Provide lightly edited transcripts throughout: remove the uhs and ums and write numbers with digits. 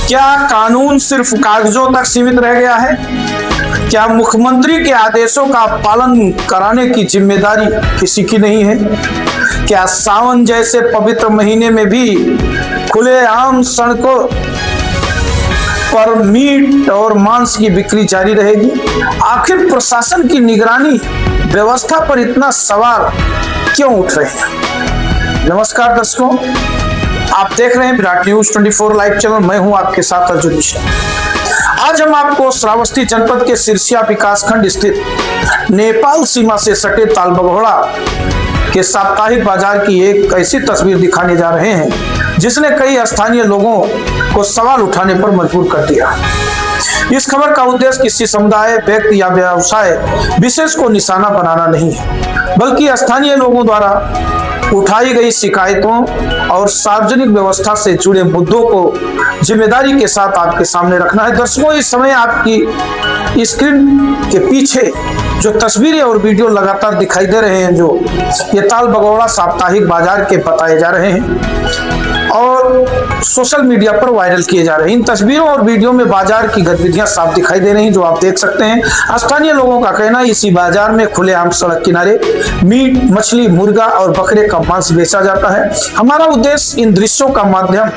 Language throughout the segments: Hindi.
क्या कानून सिर्फ कागजों तक सीमित रह गया है? क्या मुख्यमंत्री के आदेशों का पालन कराने की जिम्मेदारी किसी की नहीं है? क्या सावन जैसे पवित्र महीने में भी खुलेआम सड़कों पर मीट और मांस की बिक्री जारी रहेगी? आखिर प्रशासन की निगरानी व्यवस्था पर इतना सवाल क्यों उठ रहे हैं? नमस्कार दर्शकों, आप देख रहे हैं विराट न्यूज 24 लाइव चैनल। मैं हूं आपके साथ अर्जुन मिश्रा। आज हम आपको श्रावस्ती जनपद के सिरसिया विकासखंड स्थित नेपाल सीमा से सटे तालबगौड़ा के साप्ताहिक बाजार की एक ऐसी तस्वीर दिखाने जा रहे हैं जिसने कई स्थानीय लोगों को सवाल उठाने पर मजबूर कर दिया। इस खबर का उद्देश्य किसी समुदाय, व्यक्ति या व्यवसाय विशेष को निशाना बनाना नहीं है, बल्कि स्थानीय लोगों द्वारा उठाई गई शिकायतों और सार्वजनिक व्यवस्था से जुड़े मुद्दों को जिम्मेदारी के साथ आपके सामने रखना है। दर्शकों, इस समय आपकी स्क्रीन के पीछे जो तस्वीरें और वीडियो लगातार दिखाई दे रहे हैं, जो ये तालबगौड़ा साप्ताहिक बाजार के बताए जा रहे हैं और सोशल मीडिया पर वायरल किए जा रहे हैं। इन तस्वीरों और वीडियो में बाजार की गतिविधियां साफ दिखाई दे रही हैं, जो आप देख सकते हैं। स्थानीय लोगों का कहना है इसी बाजार में खुलेआम सड़क किनारे मीट, मछली, मुर्गा और बकरे का मांस बेचा जाता है। हमारा उद्देश्य इन दृश्यों का माध्यम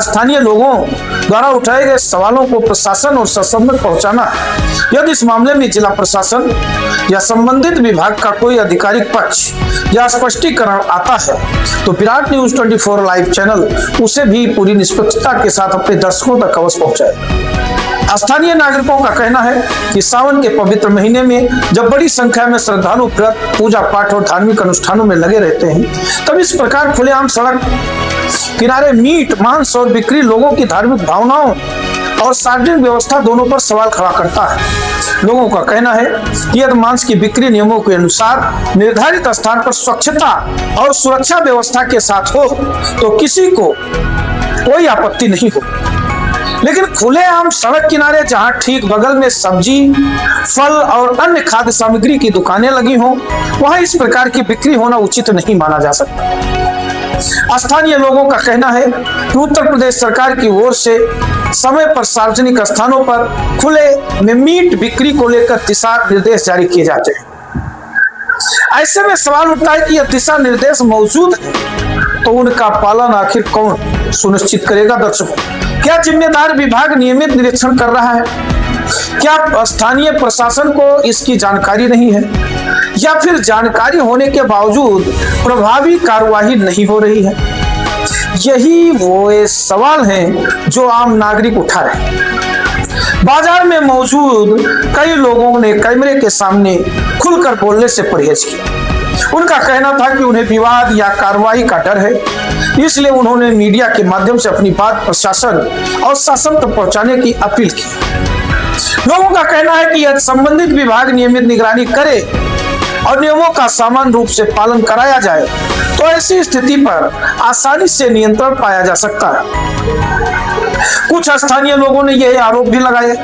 स्थानीय लोगों द्वारा उठाए गए सवालों को प्रशासन और शासन तक पहुंचाना है। यदि इस मामले में जिला प्रशासन या संबंधित विभाग का कोई आधिकारिक पक्ष या स्पष्टीकरण आता है तो विराट न्यूज 24 लाइव चैनल उसे भी पूरी निष्पक्षता के साथ अपने दर्शकों तक अवश्य पहुंचाए। स्थानीय नागरिकों का कहना है कि सावन के पवित्र महीने में जब बड़ी संख्या में श्रद्धालु व्रत, पूजा पाठ और धार्मिक अनुष्ठानों में लगे रहते हैं, तब इस प्रकार खुलेआम सड़क किनारे मीट, मांस और बिक्री लोगों की धार्मिक भावनाओं और सार्वजनिक व्यवस्था दोनों पर सवाल खड़ा करता है। लोगों का कहना है कि यदि मांस की बिक्री नियमों के अनुसार निर्धारित स्थान पर स्वच्छता और सुरक्षा व्यवस्था के साथ हो तो किसी को कोई आपत्ति नहीं हो, लेकिन खुलेआम सड़क किनारे जहां ठीक बगल में सब्जी, फल और अन्य खाद्य सामग्री की दुकानें लगी हों, वहां इस प्रकार की बिक्री होना उचित नहीं माना जा सकता। स्थानीय लोगों का कहना है कि उत्तर प्रदेश सरकार की ओर से समय पर सार्वजनिक स्थानों पर खुले में मीट बिक्री को लेकर दिशा निर्देश जारी किए जाते हैं। ऐसे में सवाल उठता है कि यह दिशा निर्देश मौजूद है तो उनका पालन आखिर कौन सुनिश्चित करेगा? दर्शकों, क्या जिम्मेदार विभाग नियमित निरीक्षण कर रहा है? क्या स्थानीय प्रशासन को इसकी जानकारी नहीं है, या फिर जानकारी होने के बावजूद प्रभावी कार्यवाही नहीं हो रही है? यही वो सवाल हैं जो आम नागरिक उठा रहे हैं। बाजार में मौजूद कई लोगों ने कैमरे के सामने खुलकर बोलने से परहेज किया। उनका कहना था कि उन्हें विवाद या कार्रवाई का डर है, इसलिए उन्होंने मीडिया के माध्यम से अपनी बात प्रशासन और शासन तक पहुंचाने की अपील की। लोगों का कहना है कि यदि संबंधित विभाग नियमित निगरानी करे और नियमों का समान रूप से पालन कराया जाए तो ऐसी स्थिति पर आसानी से नियंत्रण पाया जा सकता है। कुछ स्थानीय लोगों ने यह आरोप भी लगाया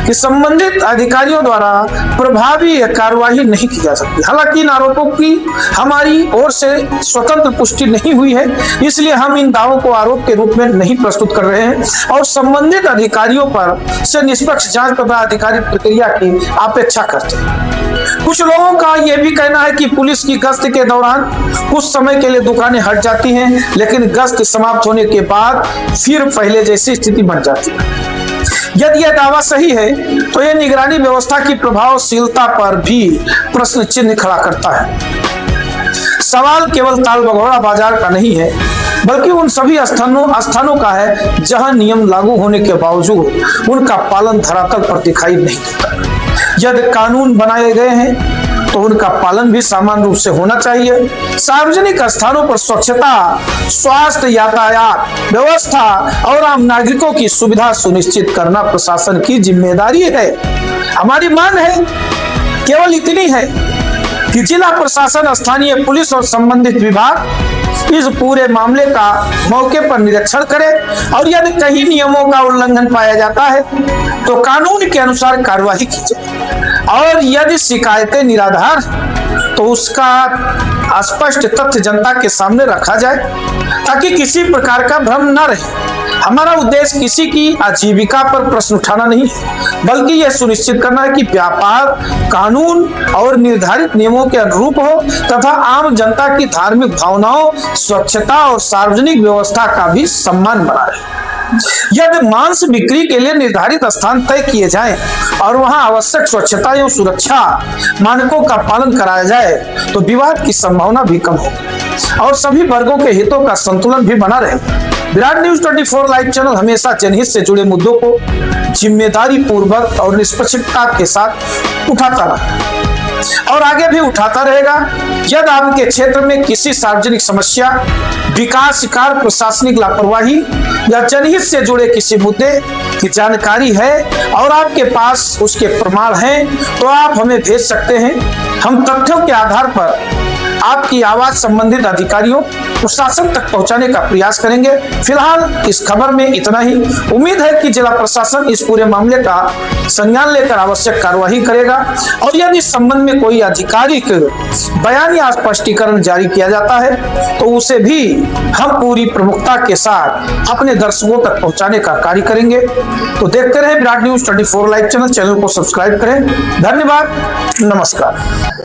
कि संबंधित अधिकारियों द्वारा प्रभावी कार्यवाही नहीं की जा सकती। हालांकि इन आरोपों की हमारी ओर से स्वतंत्र पुष्टि नहीं हुई है, इसलिए हम इन दावों को आरोप के रूप में नहीं प्रस्तुत कर रहे हैं और संबंधित अधिकारियों पर से निष्पक्ष जांच तथा आधिकारिक प्रक्रिया की अपेक्षा करते हैं। कुछ लोगों का यह भी कहना है कि पुलिस की गश्त के दौरान कुछ समय के लिए दुकानें हट जाती हैं, लेकिन गश्त समाप्त होने के बाद फिर पहले जैसी स्थिति बन जाती है। यदि यह दावा सही है तो यह निगरानी व्यवस्था की प्रभावशीलता पर भी प्रश्न चिन्ह खड़ा करता है। सवाल केवल तालबगौड़ा बाजार का नहीं है, बल्कि उन सभी स्थानों का है जहां नियम लागू होने के बावजूद उनका पालन धरातल पर दिखाई नहीं देता। यदि कानून बनाए गए हैं तो उनका पालन भी समान रूप से होना चाहिए। सार्वजनिक स्थानों पर स्वच्छता, स्वास्थ्य, यातायात व्यवस्था और आम नागरिकों की सुविधा सुनिश्चित करना प्रशासन की जिम्मेदारी है। हमारी मांग है केवल इतनी है कि जिला प्रशासन, स्थानीय पुलिस और संबंधित विभाग इस पूरे मामले का मौके पर निरीक्षण करे और यदि कहीं नियमों का उल्लंघन पाया जाता है तो कानून के अनुसार कार्यवाही की जाए और यदि शिकायतें निराधार तो उसका स्पष्ट तथ्य जनता के सामने रखा जाए ताकि किसी प्रकार का भ्रम न रहे। हमारा उद्देश्य किसी की आजीविका पर प्रश्न उठाना नहीं है, बल्कि यह सुनिश्चित करना है कि व्यापार कानून और निर्धारित नियमों के अनुरूप हो तथा आम जनता की धार्मिक भावनाओं, स्वच्छता और सार्वजनिक व्यवस्था का भी सम्मान बना रहे। यदि मांस बिक्री के लिए निर्धारित स्थान तय किए जाएं और वहां आवश्यक स्वच्छता एवं सुरक्षा मानकों का पालन कराया जाए तो विवाद की संभावना भी कम होगी और सभी वर्गों के हितों का संतुलन भी बना रहे। विराट न्यूज 24 लाइव चैनल हमेशा जनहित से जुड़े मुद्दों को जिम्मेदारी पूर्वक और निष्पक्षता के साथ उठाता रहा और आगे भी उठाता रहेगा। यदि आपके क्षेत्र में किसी सार्वजनिक समस्या, विकास कार्य, प्रशासनिक लापरवाही या जनहित से जुड़े किसी मुद्दे की जानकारी है और आपके पास उसके प्रमाण हैं तो आप हमें भेज सकते हैं। हम तथ्यों के आधार पर आपकी आवाज संबंधित अधिकारियों, प्रशासन तक पहुंचाने का प्रयास करेंगे। फिलहाल इस खबर में इतना ही। उम्मीद है कि जिला प्रशासन इस पूरे मामले का संज्ञान लेकर आवश्यक कार्यवाही करेगा और यदि इस संबंध में कोई आधिकारिक बयान या स्पष्टीकरण जारी किया जाता है तो उसे भी हम पूरी प्रमुखता के साथ अपने दर्शकों तक पहुंचाने का कार्य करेंगे। तो देखते रहे विराट न्यूज 24 लाइव चैनल को सब्सक्राइब करें। धन्यवाद, नमस्कार।